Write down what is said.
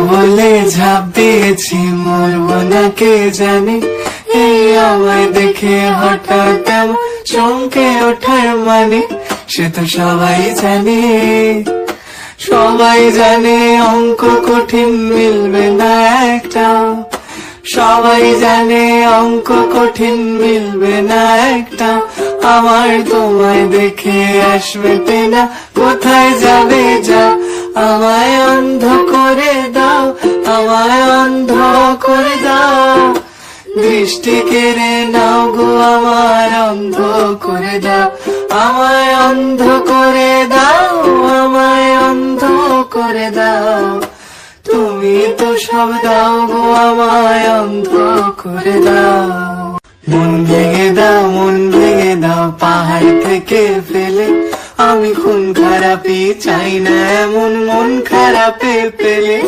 বলে ঝাঁপ দিয়েছি, মরবো না কে জানে। এই আমায় দেখে হঠাৎ এমন চমকে ওঠার মানে, সে তো সবাই জানে। সবাই জানে অঙ্ক কঠিন, মিলবে না একটাও। সবাই জানে অঙ্ক কঠিন, মিলবে না একটা। আমার তোমায় দেখে আসবে না, কোথায় যাবে যা। আমায় অন্ধ করে দাও, আমায় অন্ধ করে দাও। দৃষ্টি কেড়ে নাও গো আমার, অন্ধ করে দাও। আমায় অন্ধ করে দাও, আমায় অন্ধ করে দাও। তুমি তো সব দাও গো, আমায় অন্ধ করে দাও। মন ভেঙে দাও, মন ভেঙে দাও, পাহাড় থেকে ফেলে। আমি খুন খারাপি চাই না এমন মন খারাপে পেলে।